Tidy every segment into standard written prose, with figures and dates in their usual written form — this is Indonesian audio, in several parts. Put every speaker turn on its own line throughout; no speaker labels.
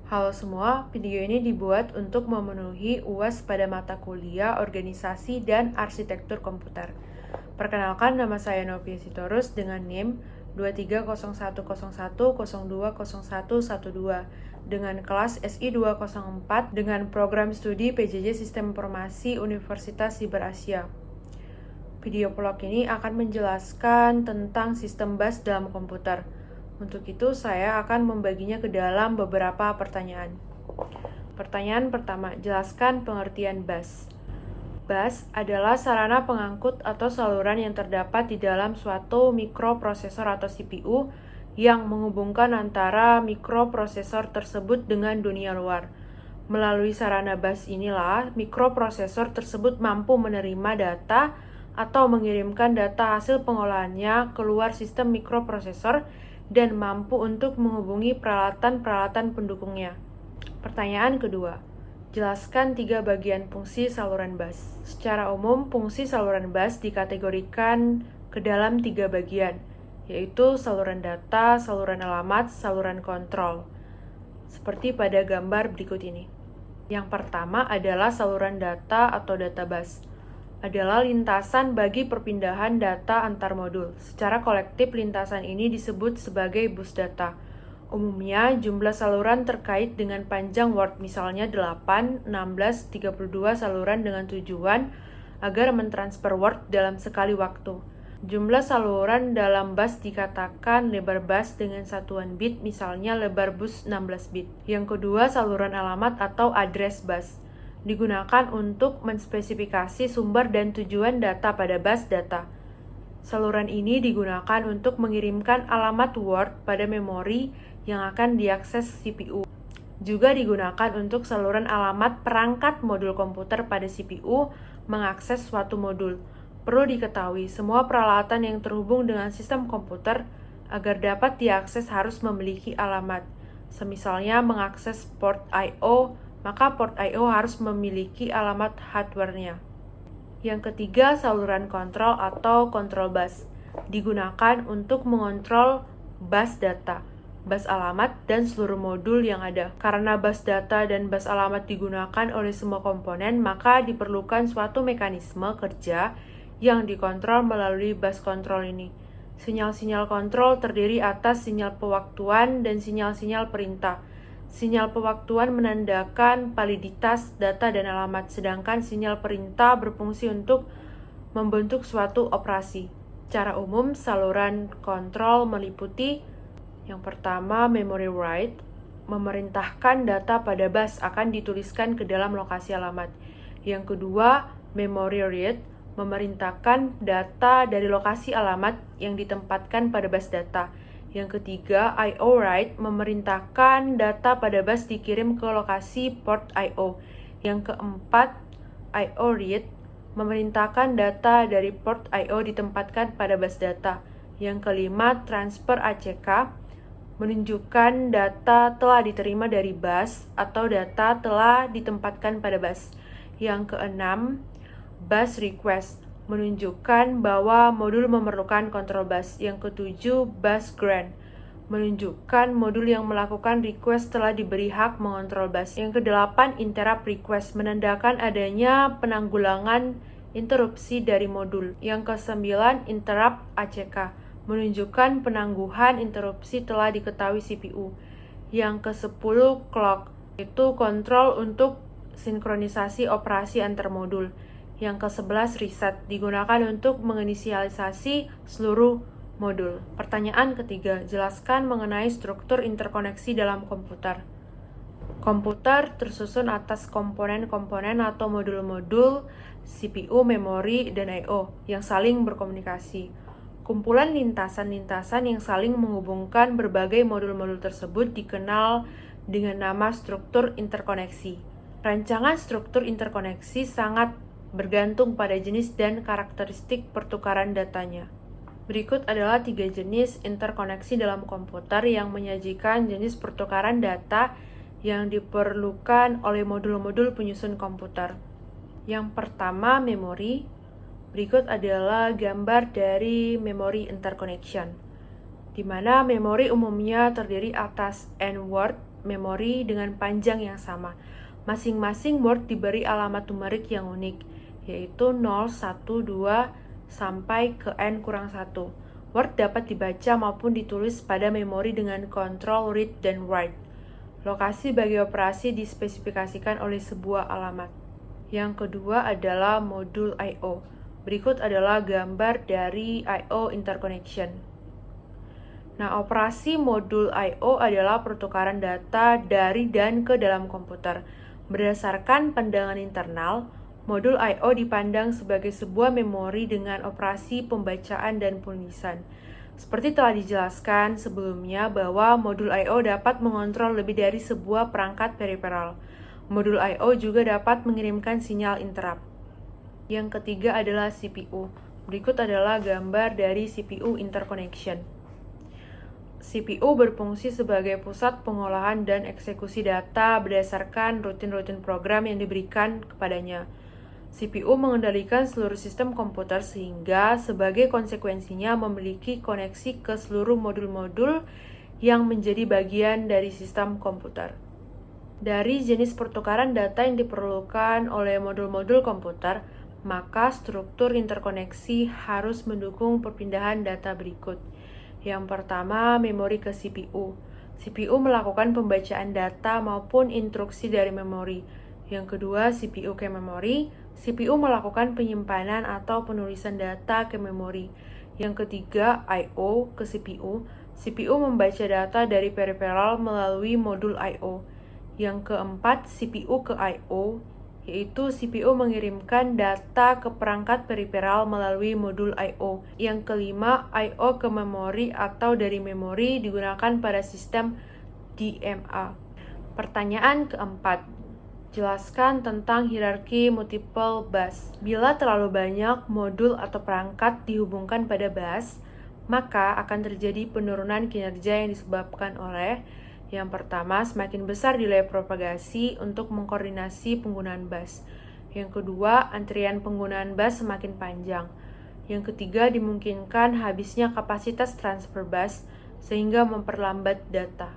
Halo semua, video ini dibuat untuk memenuhi UAS pada mata kuliah Organisasi dan Arsitektur Komputer. Perkenalkan, nama saya Novia Sitorus dengan NIM 230101020112 dengan kelas SI 204 dengan program studi PJJ Sistem Informasi Universitas Siber Asia. Video vlog ini akan menjelaskan tentang sistem bus dalam komputer. Untuk itu, saya akan membaginya ke dalam beberapa pertanyaan. Pertanyaan pertama, jelaskan pengertian bus. Bus adalah sarana pengangkut atau saluran yang terdapat di dalam suatu mikroprosesor atau CPU yang menghubungkan antara mikroprosesor tersebut dengan dunia luar. Melalui sarana bus inilah, mikroprosesor tersebut mampu menerima data atau mengirimkan data hasil pengolahannya keluar sistem mikroprosesor dan mampu untuk menghubungi peralatan-peralatan pendukungnya. Pertanyaan kedua, jelaskan 3 bagian fungsi saluran bus. Secara umum, fungsi saluran bus dikategorikan ke dalam 3 bagian, yaitu saluran data, saluran alamat, saluran kontrol. Seperti pada gambar berikut ini. Yang pertama adalah saluran data atau data bus. Adalah lintasan bagi perpindahan data antar modul. Secara kolektif, lintasan ini disebut sebagai bus data. Umumnya, jumlah saluran terkait dengan panjang word, misalnya 8, 16, 32 saluran dengan tujuan agar mentransfer word dalam sekali waktu. Jumlah saluran dalam bus dikatakan lebar bus dengan satuan bit, misalnya lebar bus 16 bit. Yang kedua, saluran alamat atau address bus. Digunakan untuk menspesifikasi sumber dan tujuan data pada bus data. Saluran ini digunakan untuk mengirimkan alamat Word pada memori yang akan diakses CPU. Juga digunakan untuk saluran alamat perangkat modul komputer pada CPU mengakses suatu modul. Perlu diketahui, semua peralatan yang terhubung dengan sistem komputer agar dapat diakses harus memiliki alamat. Semisalnya mengakses port I/O, maka port I/O harus memiliki alamat hardware-nya. Yang ketiga, saluran kontrol atau control bus. Digunakan untuk mengontrol bus data, bus alamat, dan seluruh modul yang ada. Karena bus data dan bus alamat digunakan oleh semua komponen, maka diperlukan suatu mekanisme kerja yang dikontrol melalui bus kontrol ini. Sinyal-sinyal kontrol terdiri atas sinyal pewaktuan dan sinyal-sinyal perintah. Sinyal pewaktuan menandakan validitas data dan alamat, sedangkan sinyal perintah berfungsi untuk membentuk suatu operasi. Secara umum, saluran kontrol meliputi yang pertama, memory write, memerintahkan data pada bus akan dituliskan ke dalam lokasi alamat. Yang kedua, memory read, memerintahkan data dari lokasi alamat yang ditempatkan pada bus data. Yang ketiga, I/O write, memerintahkan data pada bus dikirim ke lokasi port I/O. Yang keempat, I/O read, memerintahkan data dari port I/O ditempatkan pada bus data. Yang kelima, transfer ACK, menunjukkan data telah diterima dari bus atau data telah ditempatkan pada bus. Yang keenam, bus request, menunjukkan bahwa modul memerlukan kontrol bus. Yang ketujuh, bus grant, menunjukkan modul yang melakukan request telah diberi hak mengontrol bus. Yang kedelapan, interrupt request, menandakan adanya penanggulangan interupsi dari modul. Yang kesembilan, interrupt ACK, menunjukkan penangguhan interupsi telah diketahui CPU. Yang kesepuluh, clock, itu kontrol untuk sinkronisasi operasi antar modul. Yang ke-11, reset, digunakan untuk menginisialisasi seluruh modul. Pertanyaan ketiga, jelaskan mengenai struktur interkoneksi dalam komputer. Komputer tersusun atas komponen-komponen atau modul-modul CPU, memori, dan I/O yang saling berkomunikasi. Kumpulan lintasan-lintasan yang saling menghubungkan berbagai modul-modul tersebut dikenal dengan nama struktur interkoneksi. Rancangan struktur interkoneksi sangat bergantung pada jenis dan karakteristik pertukaran datanya. Berikut adalah 3 jenis interkoneksi dalam komputer yang menyajikan jenis pertukaran data yang diperlukan oleh modul-modul penyusun komputer. Yang pertama, memori. Berikut adalah gambar dari memory interconnection, di mana memori umumnya terdiri atas N word memori dengan panjang yang sama. Masing-masing word diberi alamat numerik yang unik, yaitu 0, 1, 2, sampai ke n-1. Word dapat dibaca maupun ditulis pada memori dengan kontrol read dan write. Lokasi bagi operasi dispesifikasikan oleh sebuah alamat. Yang kedua adalah modul I/O. Berikut adalah gambar dari I/O interconnection. Nah, operasi modul I/O adalah pertukaran data dari dan ke dalam komputer. Berdasarkan pandangan internal, modul I/O dipandang sebagai sebuah memori dengan operasi pembacaan dan penulisan. Seperti telah dijelaskan sebelumnya bahwa modul I/O dapat mengontrol lebih dari sebuah perangkat periferal. Modul I/O juga dapat mengirimkan sinyal interrupt. Yang ketiga adalah CPU. Berikut adalah gambar dari CPU interconnection. CPU berfungsi sebagai pusat pengolahan dan eksekusi data berdasarkan rutin-rutin program yang diberikan kepadanya. CPU mengendalikan seluruh sistem komputer sehingga sebagai konsekuensinya memiliki koneksi ke seluruh modul-modul yang menjadi bagian dari sistem komputer. Dari jenis pertukaran data yang diperlukan oleh modul-modul komputer, maka struktur interkoneksi harus mendukung perpindahan data berikut. Yang pertama, memori ke CPU. CPU melakukan pembacaan data maupun instruksi dari memori. Yang kedua, CPU ke memori. CPU melakukan penyimpanan atau penulisan data ke memori. Yang ketiga, I/O ke CPU. CPU membaca data dari periferal melalui modul I/O. Yang keempat, CPU ke I/O, yaitu CPU mengirimkan data ke perangkat periferal melalui modul I/O. Yang kelima, I/O ke memori atau dari memori digunakan pada sistem DMA. Pertanyaan keempat, jelaskan tentang hierarki multiple bus. Bila terlalu banyak modul atau perangkat dihubungkan pada bus, maka akan terjadi penurunan kinerja yang disebabkan oleh yang pertama, semakin besar delay propagasi untuk mengkoordinasi penggunaan bus. Yang kedua, antrian penggunaan bus semakin panjang. Yang ketiga, dimungkinkan habisnya kapasitas transfer bus sehingga memperlambat data.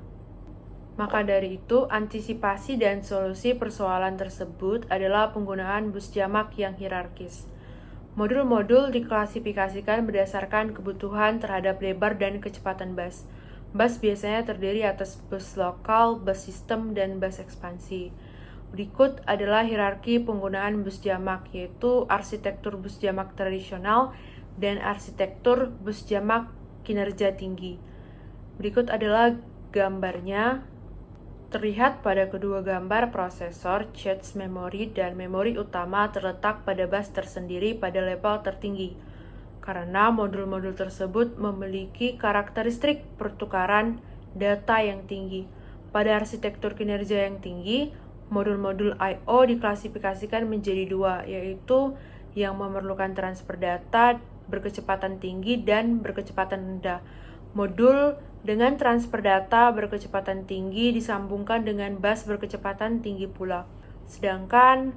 Maka dari itu, antisipasi dan solusi persoalan tersebut adalah penggunaan bus jamak yang hierarkis. Modul-modul diklasifikasikan berdasarkan kebutuhan terhadap lebar dan kecepatan bus. Bus biasanya terdiri atas bus lokal, bus sistem, dan bus ekspansi. Berikut adalah hierarki penggunaan bus jamak, yaitu arsitektur bus jamak tradisional dan arsitektur bus jamak kinerja tinggi. Berikut adalah gambarnya. Terlihat pada kedua gambar prosesor, cache memori, dan memori utama terletak pada bus tersendiri pada level tertinggi. Karena modul-modul tersebut memiliki karakteristik pertukaran data yang tinggi. Pada arsitektur kinerja yang tinggi, modul-modul I/O diklasifikasikan menjadi dua, yaitu yang memerlukan transfer data berkecepatan tinggi dan berkecepatan rendah. Modul dengan transfer data berkecepatan tinggi disambungkan dengan bus berkecepatan tinggi pula. Sedangkan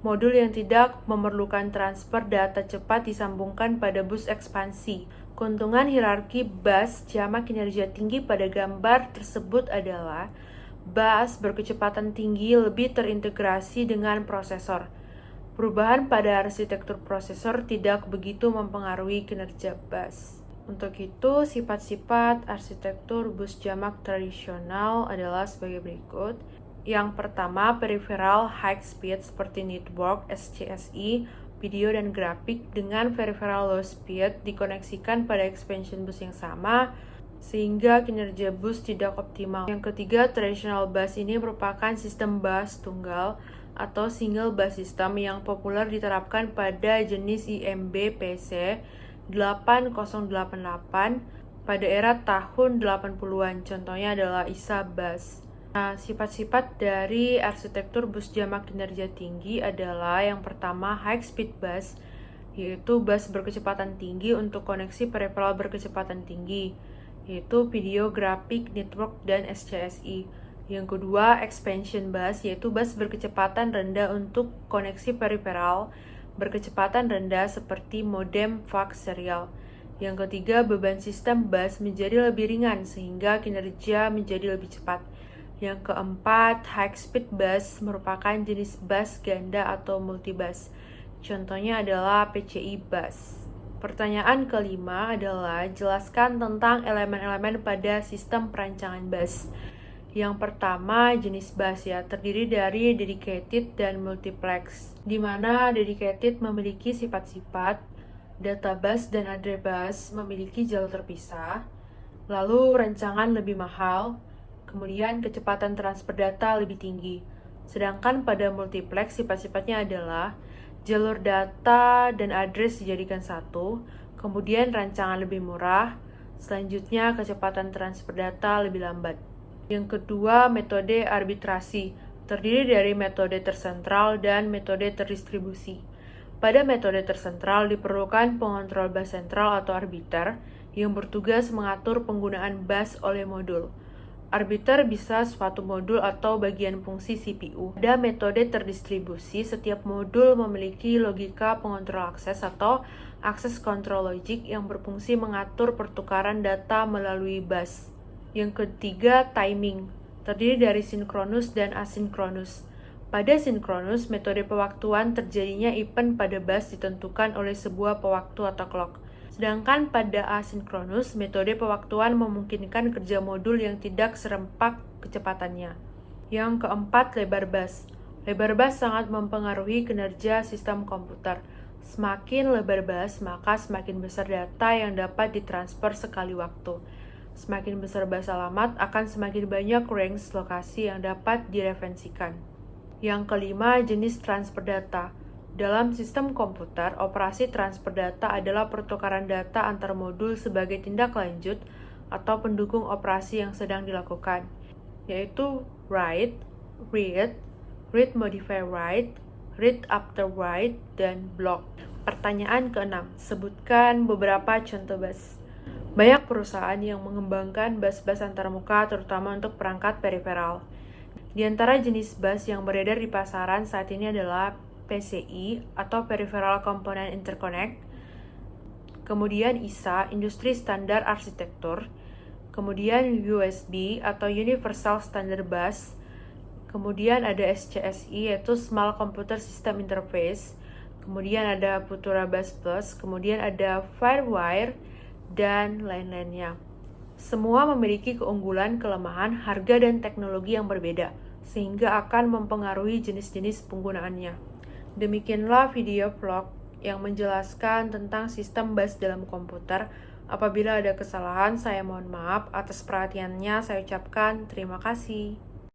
modul yang tidak memerlukan transfer data cepat disambungkan pada bus ekspansi. Keuntungan hierarki bus jamak kinerja tinggi pada gambar tersebut adalah bus berkecepatan tinggi lebih terintegrasi dengan prosesor. Perubahan pada arsitektur prosesor tidak begitu mempengaruhi kinerja bus. Untuk itu, sifat-sifat arsitektur bus jamak tradisional adalah sebagai berikut. Yang pertama, peripheral high speed seperti network, SCSI, video dan grafik dengan peripheral low speed dikoneksikan pada expansion bus yang sama sehingga kinerja bus tidak optimal. Yang ketiga, traditional bus ini merupakan sistem bus tunggal atau single bus system yang populer diterapkan pada jenis IMB PC 8088 pada era tahun 80-an. Contohnya adalah ISA bus. Nah, sifat-sifat dari arsitektur bus jamak kinerja tinggi adalah yang pertama high speed bus, yaitu bus berkecepatan tinggi untuk koneksi peripheral berkecepatan tinggi, yaitu video, grafik, network, dan SCSI. Yang kedua, expansion bus, yaitu bus berkecepatan rendah untuk koneksi peripheral berkecepatan rendah seperti modem, fax, serial. Yang ketiga, beban sistem bus menjadi lebih ringan sehingga kinerja menjadi lebih cepat. Yang keempat, high-speed bus merupakan jenis bus ganda atau multibus. Contohnya adalah PCI bus. Pertanyaan kelima adalah jelaskan tentang elemen-elemen pada sistem perancangan bus. Yang pertama, jenis bus ya, terdiri dari dedicated dan multiplex, di mana dedicated memiliki sifat-sifat, data bus dan address bus memiliki jalur terpisah, lalu rancangan lebih mahal, kemudian kecepatan transfer data lebih tinggi. Sedangkan pada multiplex sifat-sifatnya adalah jalur data dan address dijadikan satu, kemudian rancangan lebih murah, selanjutnya kecepatan transfer data lebih lambat. Yang kedua, metode arbitrasi, terdiri dari metode tersentral dan metode terdistribusi. Pada metode tersentral diperlukan pengontrol bus sentral atau arbiter yang bertugas mengatur penggunaan bus oleh modul. Arbiter bisa suatu modul atau bagian fungsi CPU. Pada metode terdistribusi, setiap modul memiliki logika pengontrol akses atau akses control logic yang berfungsi mengatur pertukaran data melalui bus. Yang ketiga, timing, terdiri dari sinkronus dan asinkronus. Pada sinkronus, metode pewaktuan terjadinya event pada bus ditentukan oleh sebuah pewaktu atau clock. Sedangkan pada asinkronus, metode pewaktuan memungkinkan kerja modul yang tidak serempak kecepatannya. Yang keempat, lebar bus. Lebar bus sangat mempengaruhi kinerja sistem komputer. Semakin lebar bus, maka semakin besar data yang dapat ditransfer sekali waktu. Semakin besar bus alamat, akan semakin banyak range lokasi yang dapat direferensikan. Yang kelima, jenis transfer data. Dalam sistem komputer, operasi transfer data adalah pertukaran data antar modul sebagai tindak lanjut atau pendukung operasi yang sedang dilakukan, yaitu write, read, read modify write, read after write, dan block. Pertanyaan keenam, sebutkan beberapa contoh bus. Banyak perusahaan yang mengembangkan bus-bus antarmuka terutama untuk perangkat periferal. Di antara jenis bus yang beredar di pasaran saat ini adalah PCI atau Peripheral Component Interconnect, kemudian ISA, Industri Standar Arsitektur, kemudian USB atau Universal Standard Bus, kemudian ada SCSI yaitu Small Computer System Interface, kemudian ada Futura Bus Plus, kemudian ada Firewire, dan lain-lainnya. Semua memiliki keunggulan, kelemahan, harga, dan teknologi yang berbeda, sehingga akan mempengaruhi jenis-jenis penggunaannya. Demikianlah video vlog yang menjelaskan tentang sistem bus dalam komputer. Apabila ada kesalahan, saya mohon maaf. Atas perhatiannya, saya ucapkan terima kasih.